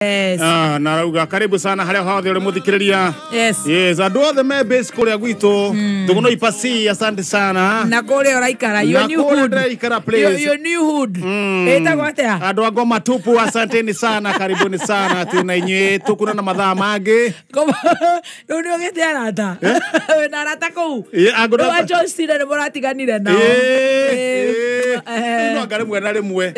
Yes. Na rauga karibu sana haria hothe uri muthikiriria. Yes. Yes, andu othe me base kuria gwitu. Thuguno ipasi, asante sana. Na kuria uraikara your new hood. Your new hood. Eta gwatea. Andu agoma tupu, asanteni sana, karibuni sana tuna inywe tukuna na mathaa mangi. No ndio getea rata. Na rata kou. Andu wa Johnston ne moratiganire nao. No ngare mwe na rimwe.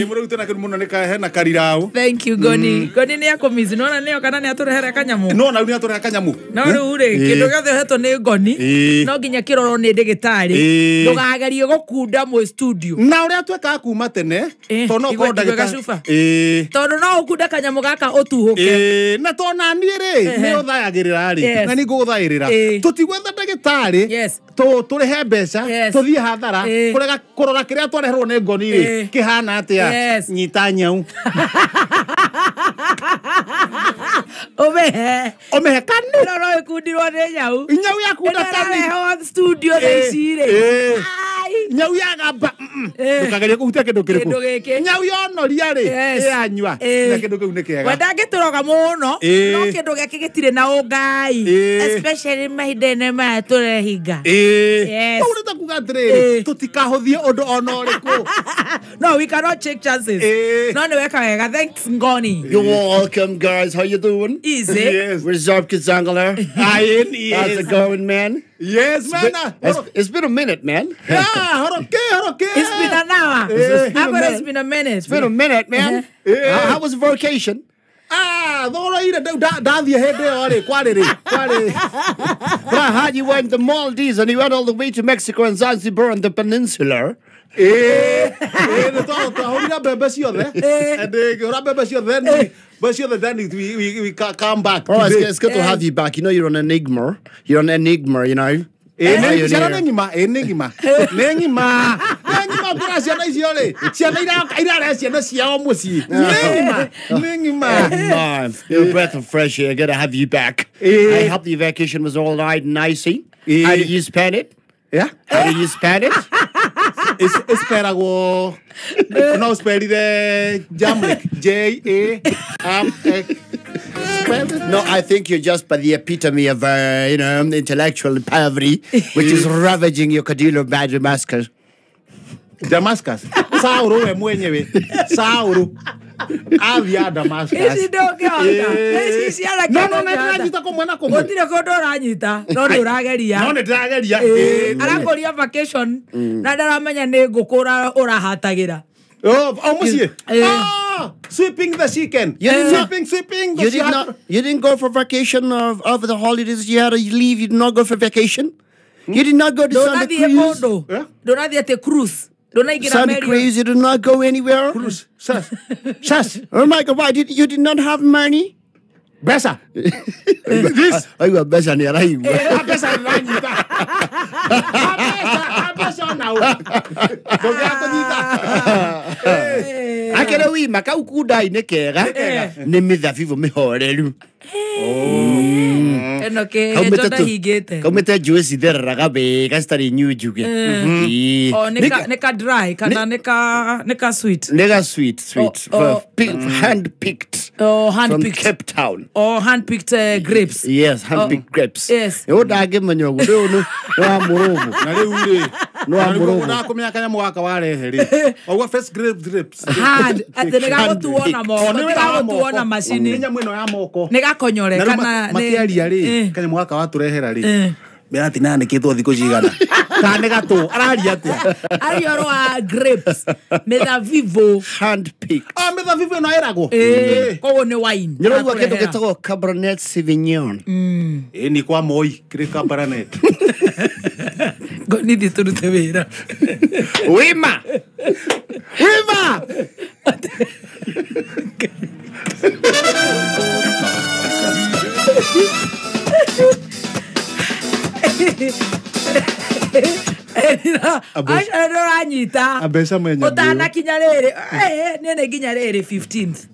Muri gutena kindu muno hena karirau. Thank you Goni. Goni ni akomizi nona neo kana ni aturehere kanyamu. No na ni aturehere kanyamu. No ri kindu gothe heto ni Goni. No ginya kiroro ni ndigitari. Ndugagerie gukunda mu studio. Na uri atweka kuma tene to no ko ndagitari. Tondu no ukunda kanyamu gaka utuhuke. Na to na ni ri ni uthayagirira ri. Na ni nguthairira. Tutigwetha ndagitari. Yes. Turihe mbeca tuthie hathara kurega kurora kiria twareherwo ni Goni ri kihana atia nyita nyau. Omehe kanu no ikundirwo ni nyau yakunda kanu ho studio thicire nyau yagamba ndukageria kuhutia kindu kiriku nyau yonoria ri yanyua na kindu kiu ni kiega wenda ngituroga muno no kindu giki gitire na ungai especially mahindene ma turehinga no nita kuga atiriri tutikahuthie undu ona uriku no we cannot take chances no ni weka wega thanks Goni. You're welcome, guys. How you doing? Easy. Yes. Reserve Kizangler. How's it going, man? Yes, man. It's been a minute, man. Yeah, okay. It's been an hour. It's been a minute. It's been a minute, man. How was vacation? Thora ira dathie hende ore kwariri. But I heard you went to Maldives and you went all the way to Mexico and Zanzibar and the peninsula. We come back. Oh, it's good to have you back. You know, you're on Enigma. You're on Enigma, you know. Enigma. You're a breath of fresh air. Good to have you back. I hope the vacation was all right and nicey. How did you spend it? Yeah? How did you spend it? Esperago. No, spell the Jamlik. J-A-M-X. No, I think you're just by the epitome of, intellectual poverty, which is ravaging your Kadilo bad Damascus. Damascus? Sauro mwenyewe. Sauro. Avia Damascus. Isi ndoke onda. Isi ala kino. No, nyita komwena komwe. Otire kodora nyita. No ndurageria. No ndirageria. Arakoria vacation. Na ndaramenya ni ngukura urahatagira. Musie. Sweeping the chicken. Sweeping. You didn't go for vacation over the holidays. You had to leave. You did not go for vacation. You did not go to Sunday cruise. Don't have the cruise. Sunday cruise. You did not go anywhere. Cruise. Shush. Oh my God! Why you did not have money? Besa. This. I got besa ni arai. Besa ni Besa now. Akere wi makau kudai ne kega. Ne mithafivo mihorelu. Enoke ejona higete. Komete juice derraga be gastari nyujuge. Neka dry kana neka sweet. Neka sweet. Hand picked. Hand picked. From Cape Town. Hand picked grapes. Yes, hand picked grapes. Yes. Yo dage manyo gudo no amurogo. No amurogo. Na kumya kanya mwaka wale heri. Owa first grapes. Hand nega gutuona mo. Nega gutuona machine. Nya mweno ya moko. Nega konyore kana makiaria ri kanya mwaka waturehera ri. Berati nane kitwo thiko cigana. Kane gato araria atia. Arioro a grapes. Meda vivo hand picked. Meda vivo no erago. Kowo ne wine. Nyoro gwa kindu gitagwo Cabernet Sauvignon. Ni kwa moi kire Cabernet. Goni diturute wira. Wima. Ashadora anyita. Abesa mwenye. Otana kinya rere. Nene kinya rere 15th.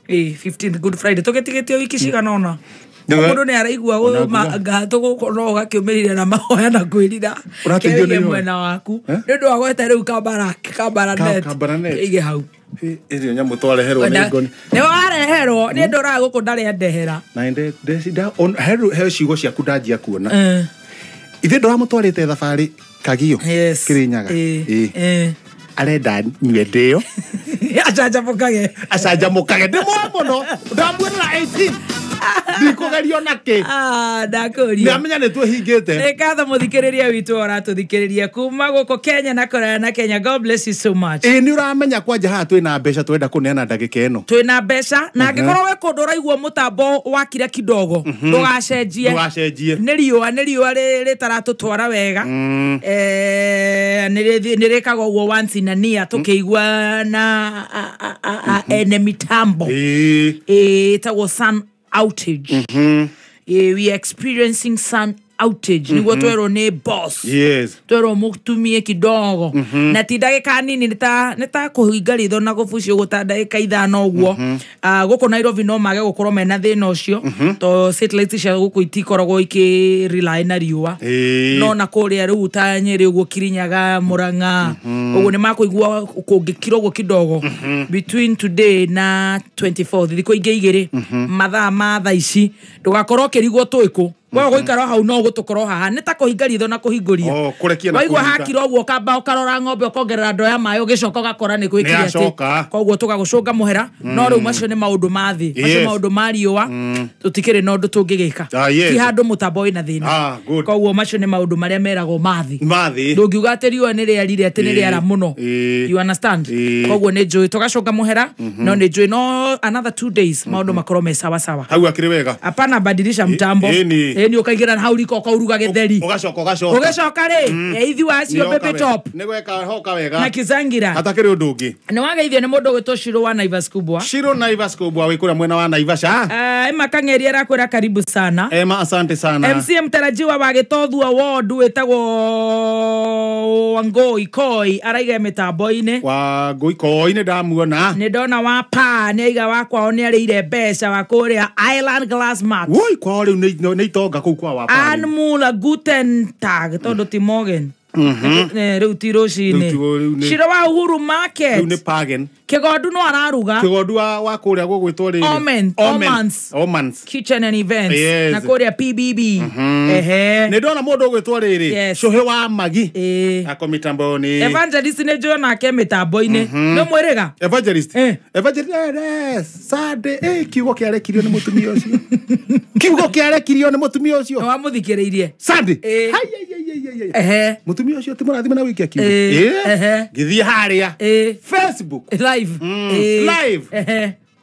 15th Good Friday. Togetigete wiki cigana ona. Mundu ni araigua gato gukorwo gakiumirira na mahoya na kwirira. Kege mwena waku. Ndu wa gweta riu Cabernet. Ige hau. Irio nyamu twareherwo nĩ ngoni. Nĩ wareherwo nĩ ndora gũkũ ndarĩ ndehera. Na ndecida on he ciugo ciaku ndanjia kuona. Ithe ndora mutwarite thabarĩ Kagio Kirinyaga. Arenda nyue ndĩyo. Acanjamũkage ndĩmũa mũno ndamuonera 18 ndikugerio nake ndakuria ndamenya nĩ twĩhingĩte. Nĩ katho mũthikĩrĩria witũ ũratũthikĩrĩria kuma gũkũ Kenya na kũraya na Kenya. God bless you so much. Nĩ ũramenya kwanja haha twĩna mbeca twenda kũneana ndagĩka ĩno. Twĩna mbeca na angĩkorwo we kũndũ ũraigua mũtambo wakire kidogo ndũgacenjie. Nĩ riũa rĩtaratũtwara wega. Nĩ rĩkaga ũguo once in a year tũkĩigua na ene mitambo itagwo sun outage. We are experiencing sun outage. Niguo twerwo nĩ boss. Twerwo mũtumie kidogo. Na ti ndagĩka nini nĩ ta kũhinga ritho na gũbucio gũta ndagĩka ithano ũguo. Gũkũ Nairobi no mage gũkorwo mena thĩna ũcio. To satellite cia gũkũ itikoragwo ikĩ-rely na riũa. No na kũrĩa rĩu ta Nyeri ũguo Kirinyaga, Murang'a ũguo nĩ makũigua kũngĩkira ũguo kidogo. Between today na 24 thikũ ingĩ igĩrĩ mathaa ma thaa ici ndũgakorwo ũkĩrigwo twĩkũ. Wewe gũikara hau no gũtũkorwo haha nĩ ta kũhinga ritho na kũhingũria. Waigua hakira ũguo kamba ũkarora ng'ombe ũkongerera ndoo ya maĩ ũgĩcoka ũgakora nĩ gwĩkire atĩ. Koguo tũgagũcũnga mũhera no rĩu macio nĩ maũndũ ma thĩ. Macio maũndũ ma riũa tũtikĩrĩ na ũndũ tũngĩgĩka. Ti handũ mũtambo wĩna thĩna. Koguo macio nĩ maũndũ marĩa meragwo mathi. Ndũngiuga atĩ riũa nĩ rĩarire atĩ nĩ rĩara mũno. You understand? Koguo nĩ njũĩ tũgacũnga mũhera no nĩ njũĩ no another 2 days maũndũ makorwo me sawa sawa. Hau akĩrĩ wega. Hapana badilisha mtambo. Ni ukaigera hau riko ukauruga githeri ugacoka ri eithiwa acio baby top ni gweka hoka wega na kizangira hatakiri undu ungi ni wageithio ni mundu gwitwo Shiro wa Naivas kubwa. Shiro Naivas kubwa wikura mwena wa Naivasha. Makang'eria rakwira karibu sana. Asante sana. MC mtarajiwa wa Gitothu Award wetagwo Wangui Koi araiga mitambo-ini. Wangui Koi ni ndamuona. Ni ndona wa pa ni aiga wakwa ni arĩire mbeca wa kuria Island Glass Mark. Woi kwa riu ni itonga kuu kwa wa pa. Anmula Guten Tag tondu ti Morgan. Riu ti rucini. Shiro wa Uhuru Market. Riu ni Pagan. Kigondu no araruga. Kigondu wa kuria gugwitwo riri. Omans. Kitchen and Events. Na kuria PBB. Ni ndona mundu gwitwo riri. Cohe wa Magi. Ako mitambo-ini. Evangelist ni Jona ke mitambo-ini. No mwiriga. Evangelist. Evangelist. Sade kiugo kiarekirio ni mutumia ucio. Kiugo kiarekirio ni mutumia ucio. No amuthikiriirie. Sade. Mutumia ucio ti murathime na wikia kiugo. Githie haria. Facebook. Live.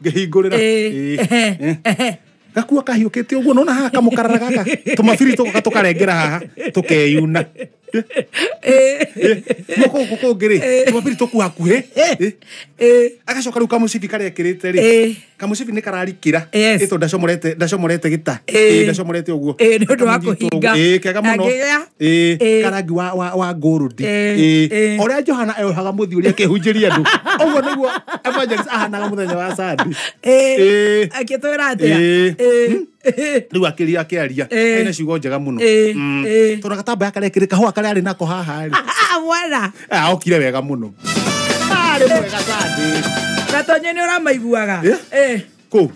Ngĩhingũrĩra. Gakua kahiũkĩte ũguo nona haha kamũkarara gaka tũmabiri tũkarengera haha tũkeyuna. Gũkũ ngĩrĩ tũmabiri tũku hakuhĩ. Agacoka rĩu kamũcibi karekĩrĩte rĩ. Kamũcibi nĩ kararikĩra. Ĩtũ ndacomorete gĩta. Ndacomorete ũguo. Nĩ ũndũ wa kũhinga. Kega mũno. Karangi wa gold. Ũrĩa Johana eohaga mũthiũria akĩhunjĩria andũ. Ũguo nĩguo Evangelist ahanaga mũthenya wa Sunday. Akĩtwĩra atĩa? Riu akĩaria ena ciugo njega mũno. Tondũ gatambaya karekĩrĩka ho akarĩ arĩ nako haha rĩ. Mwana. Okire wega mũno. Arĩ mwega Sunday. Gatonye nĩ ũramaiguaga. Kũ.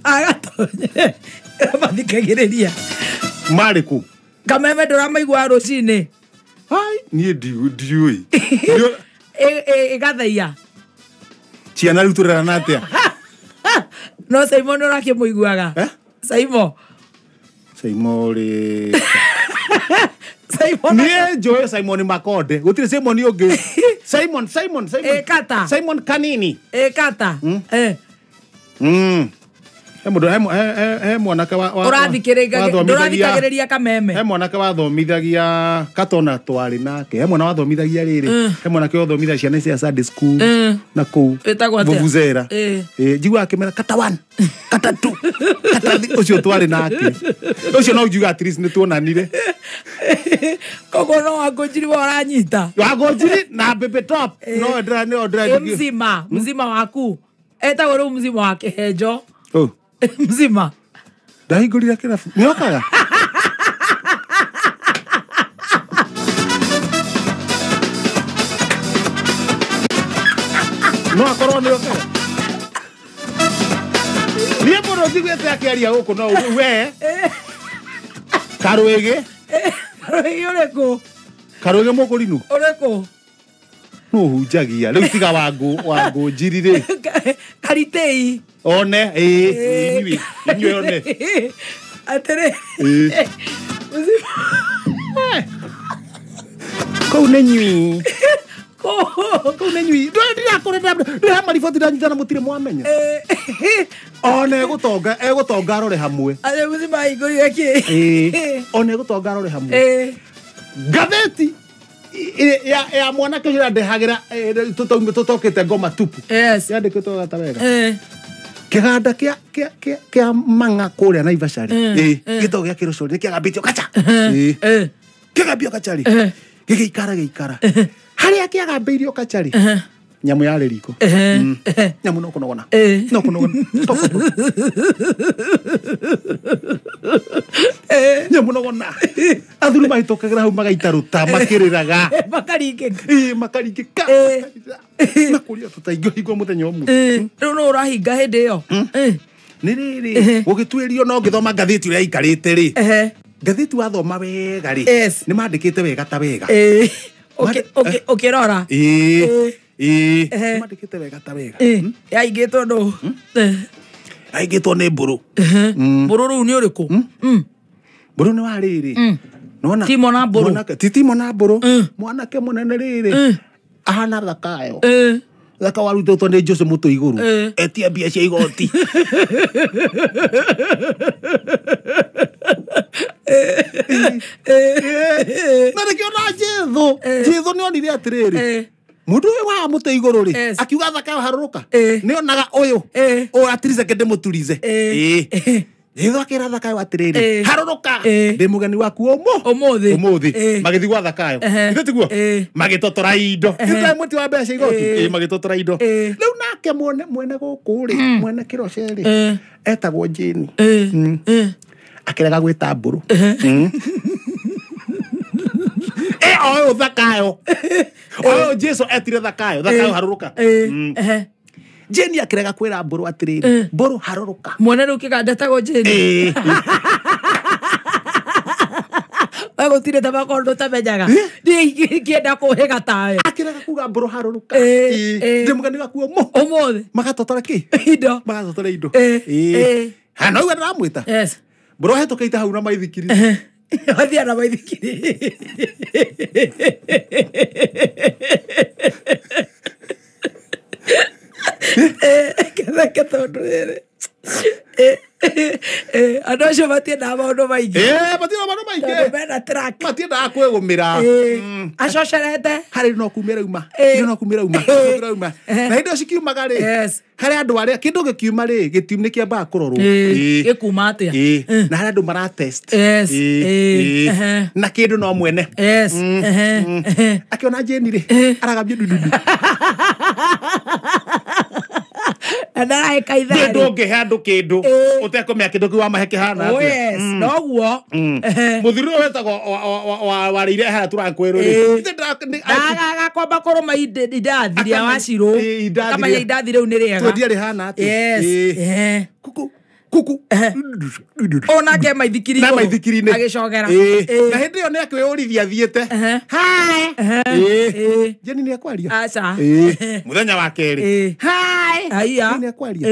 Agatonye. Mathikagĩrĩria. Marĩ kũ. Kameme ndũramaigua rũcinĩ. Hai niĩ ndiũĩ. Gathaia. Ciana rĩu tũrerana atĩa? No Simon ũrakĩmũiguaga. Simon rĩ. Simon. Niĩ njũĩ Simon Makonde. Gũtirĩ Simon ũngĩ. Simon. Kata. Simon Kanini. Kata. He mwanake wa ũrathikagĩrĩria kameme. He mwanake wathomithagia katona twarĩ nake. He mwana wathomithagia rĩrĩ. He mwanake wathomithagia ciana cia Sunday school na kũu Vuvuzela. Njiguaga akĩmera kata 1 kata 2 kata 3 ũcio twarĩ nake. Ũcio no njuga at least nĩ tuonanire. Koguo no Wangũnjiri wa ũranyita. Wangũnjiri na Baby Top. No ndĩra mzima waku. Etagwo rĩu mzima wa Kĩhenjo. Mzima. Ndahingũrire kĩrabu. Nĩokaga. No akorwo nĩ oke. Niĩ mũno njiguĩte akĩaria gũkũ no we. Karwĩgĩ. Karwĩgĩ ũrĩkũ? Karwĩgĩ mũkũrinu. Ũrĩkũ? No hunjagia. Rĩu tiga wangũ njiri rĩ. Karitei. One, inyuĩ one. Atĩrĩ. Kau nĩ nyui. Kau nĩ nyui. Ndĩra mariboti ndanyitana mũtirĩ mwamenya. Ona egũtonga arore hamwe. Atĩ mũthima hingũrire kĩ? Ona egũtonga arore hamwe. Ngathĩti ya mwanake ũcio ndehagĩra tũtokĩte ngoma tupu. Yandĩkĩtwo gata wega. Kĩganda kĩa manga kũrĩa Naivasha rĩ. Gĩtagwo gĩa Kĩrũcũri nĩ kĩagambĩtio kacha. Kĩagambio kacha rĩ. Gĩgĩikara. Harĩa kĩagambĩirio kacha rĩ. Nyamũ yarĩ riko. Nyamũ no kũnogona. No kũnogona. Nyamũ nogona. Athuri mahĩtũkagĩra hau magaitaruta makĩrĩraga. Makaringĩka. Na kũrĩa tũtaingĩhingwo mũthenya ũmwe. Rĩu no ũrahinga hĩndĩ ĩyo. Nĩ rĩrĩ gũgĩtuĩrio no ngĩthoma ngathĩti ũrĩa aikarĩte rĩ. Ngathĩti wathoma wega rĩ. Nĩ mandĩkĩte wega ta wega. Ũkĩrora. Mandĩkĩte wega ta wega. Yaingĩtwo ndũ. Yaingĩtwo nĩ mbũrũ. Mbũrũ rĩu nĩ ũrĩkũ? Mbũrũ nĩ wa rĩrĩ. Timo na mbũrũ. Ti Timo na mbũrũ. Mwanake mũnene rĩrĩ. Ahana thakayo. Thaka warutĩtwo nĩ Jose Mũtũ igũrũ. Etia mbia cia igoti. Na nĩkĩo na Jesũ nĩonire atĩrĩrĩ. Mũndũ ũyũ wa Mũtũ igũrũ rĩ. Akiuga thakayo harũrũka. Nĩonaga ũyũ. Atirize ndĩmũturize. Jesũ akĩra thakayo atĩrĩrĩ. Harũrũka. Ndĩ mũgeni waku ũmũthĩ. Magĩthiĩ gwa thakayo. Ithe tiguo. Magĩtotora indo. Ithe mũti wa mbeca igoti. Magĩtotora indo. Rĩu nake mwene gũkũ rĩ. Mwene Kĩroce rĩ. Etagwo Jane. Akĩrega gwĩta mbũrũ. Oyũ thakayo. Oyũ Jesũ etire thakayo. Thakayo harũrũka. Jane akĩrega kwĩra mbũrũ atĩrĩrĩ. Mbũrũ harũrũka. Mwene rĩu kĩganda etagwo Jane. Gũtirĩ ta makondo ũtamenyaga. Ndĩngĩenda kũhĩga tawe. Akĩrega kuga mbũrũ harũrũka. Ndĩ mũgeni waku ũmũthĩ. Magatotora kĩ? Indo. Magatotora indo. Hana ũguo ndĩramwĩta. Mbũrũ ahĩtũkĩte hau na maithikiri. Wathiĩ na maithikiri. Ketheke tondũ rĩrĩ. Andũ acio matiendaga maũndũ maingĩ. Matiendaga maũndũ maingĩ. Tondũ mena track. Matiendaga kwĩgũmĩra. Acocerete. Harĩ no kumĩra uma. No kumĩra uma. Na indo cikiumaga rĩ. Harĩ andũ arĩa kĩndũ gĩkiuma rĩ, gĩtium nĩ kĩambaga kũrorwo. Gĩkuma atĩa. Na harĩ andũ maratest. Na kĩndũ no mwene. Akĩona Jane rĩ. Aragambia ndudu. Ndaraheka itharĩ. Ndũngĩhe andũ kĩndũ ũtekũmenya kĩndũ kĩu wamahe kĩhana atĩa. Noguo. Mũthuri ũyũ wetagwo warĩire hara tũrakwĩrwo rĩ. Ndagaga kwamba kũrũma indathi rĩa Wacirũ. Akamenya indathi rĩu nĩ rĩega. Twendia rĩhana atĩa. Kuku. Onake maithikiri na maithikiri-inĩ agĩcogera. Na hĩndĩ ĩyo nĩ akĩũrithia athiĩte. Jeni nĩ akwaria. Aca. Mũthenya wa kerĩ. Haiya. Nĩ akwaria.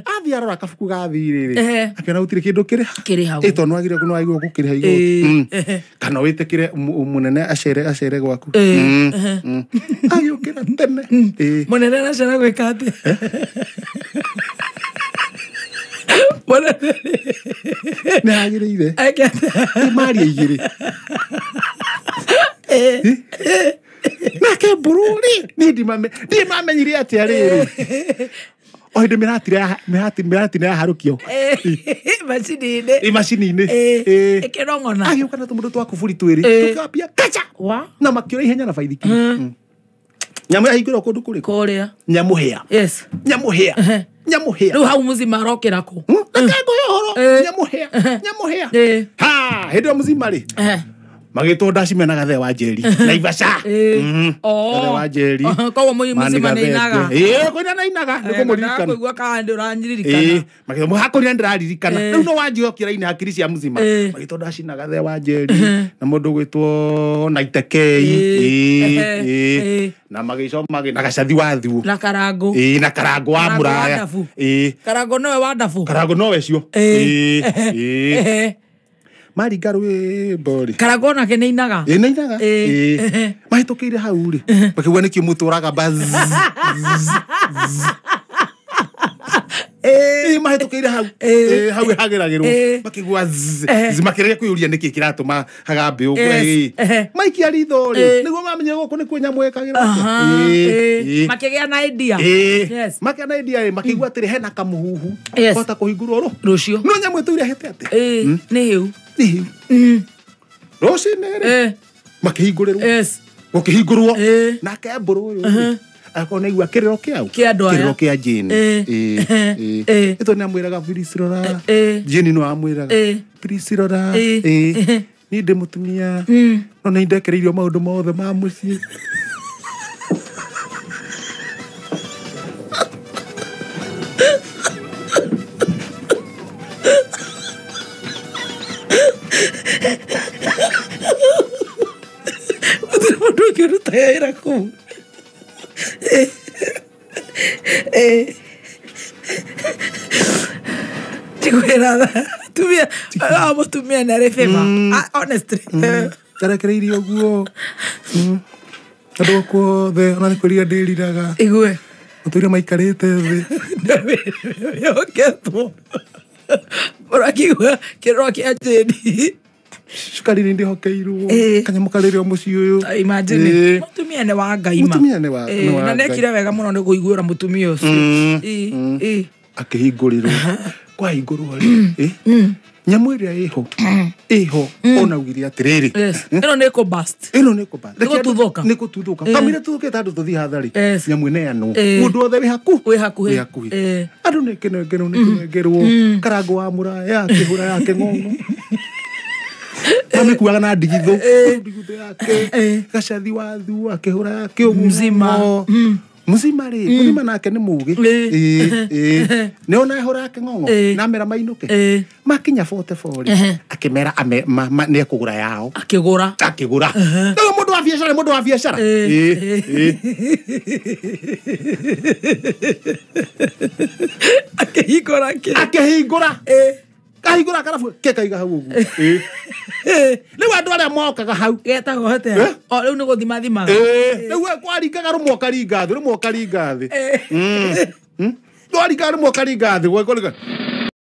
Athiĩ arora kabuku ga thirĩ rĩ. Akĩona gũtirĩ kĩndũ kĩrĩ hau. Tondũ nĩwagĩrĩirwo gũkĩrĩha igoti. Kana wĩtĩkĩre mũnene acere gwaku. Agĩũkĩra tene. Mũnene aracera gwĩka atĩa? Nĩ agĩrĩire. Maria igĩrĩ. Nake mbũrũ rĩ. Ndimamenyire atĩa rĩrĩ. O hĩndĩ mĩratine yaharũkio. Macini-inĩ. Ĩkĩrong'ona. Agĩũka na tũmũndũ twa kuburi twĩrĩ. Tũkambia kacha. Na makĩũra ihenya na baithikiri. Nyamũ yahingũrwo kũndũ kũrĩkũ? Kũrĩa. Nyamũ hĩa. Nyamũ hĩa. Rĩu hau mũthima arokĩra kũ? Reke ngũhe ũhoro. Nyamũ hĩa. Ha, hĩndĩ ĩyo mũthima rĩ. magitwo ndacimena gathe wa njeri Naivasha gathe wa njeri koguo mũcima nĩ inaga kwĩna na inaga nĩguo mũririkana kũigua kana ndĩũranyiririkana magitwo mũhakorĩa ndĩraririkana rĩu no wanjiokia-inĩ hakiri cia mũcima magitwo ndacina gathe wa njeri na mũndũ gwĩtwo Naitekei na magĩcoma na gacathi wa thiũ na karango na karango wa mũraya karango nowe wa ndabu karango nowe cio maringa rwĩmbo rĩ karango nake nĩ inaga nĩ inaga mahĩtũkĩire hau rĩ makĩigua nĩkĩo mũtũraga mahĩtũkĩire hau hau hagĩragĩrwo makĩigua makĩrĩria kwĩyũria nĩkĩ kĩratũma hagambe ũguo maikia ritho rĩ nĩguo mamenye gũkũ nĩkuo nyamũ ĩkagĩra makĩgĩa na idea makĩgĩa na idea rĩ makĩigua atĩrĩ hena kamũhuhu kota kũhingũrwo rũciũ no nyamũ ĩtũire hete atĩ nĩ hĩu rũcinĩ rĩ makĩhingũrĩrwo gũkĩhingũrwo nake mbũrũ ũyũ akorwo nĩigua kĩrĩro kĩau kĩrĩro kĩa Jane ĩtwo nĩ amwĩraga Phyllis rora Jane no amwĩraga Phyllis rora niĩ ndĩ mũtumia no nĩ ndekereirio maũndũ mothe ma mũciĩ mũndũ ũkĩruta wĩra kũu tikwĩra mũtumia nĩ arĩ favor honestly tarekereirie ũguo andũ akuothe ona nĩ kwĩrira ndĩriraga igue mũtũire maikarĩte thĩ yoketwo ũrakigua kĩrĩro kĩa Jane cukari nĩ ndĩhokeirwo kanyamũ karĩrĩo mũciĩ ũyũ imagine mũtumia nĩ wa Ngai na nekire wega mũno nĩ kũiguĩra mũtumia ũcio akĩhingũrĩrwo kwahingũrwo rĩ nyamũ ĩrĩa ĩho onaugire atĩrĩrĩ ĩno nĩ kũbust nĩ gũtuthũka kamire tũthũkĩte andũ tũthiĩ hathari nyamũ ĩneanwo mũndũ othe wĩ hakuhĩ andũ nĩ kĩnengerwo karango wa mũraya akĩhũra yake ng'ong'o amekuaga na ndigithũ ndigithũ yake gacathi wa thiũ akĩhũra yake ũguo mzima rĩ mũthima nake nĩ mũgĩ nĩ ona ehũra yake ng'ong'o na mera mainũke makinya 44 akĩmera nĩ ekũgũra yao akĩgũra nĩwe mũndũ wa biacara akĩhingũra kahingũra karabu kekaiga hau ũguo rĩu andũ arĩa mokaga hau getagwo atĩa rĩu nĩ gũthimathimaga rĩu kwaringaga rũmwe ũkaringa thĩ rũmwe ũkaringa thĩ twaringaga rũmwe ũkaringa thĩ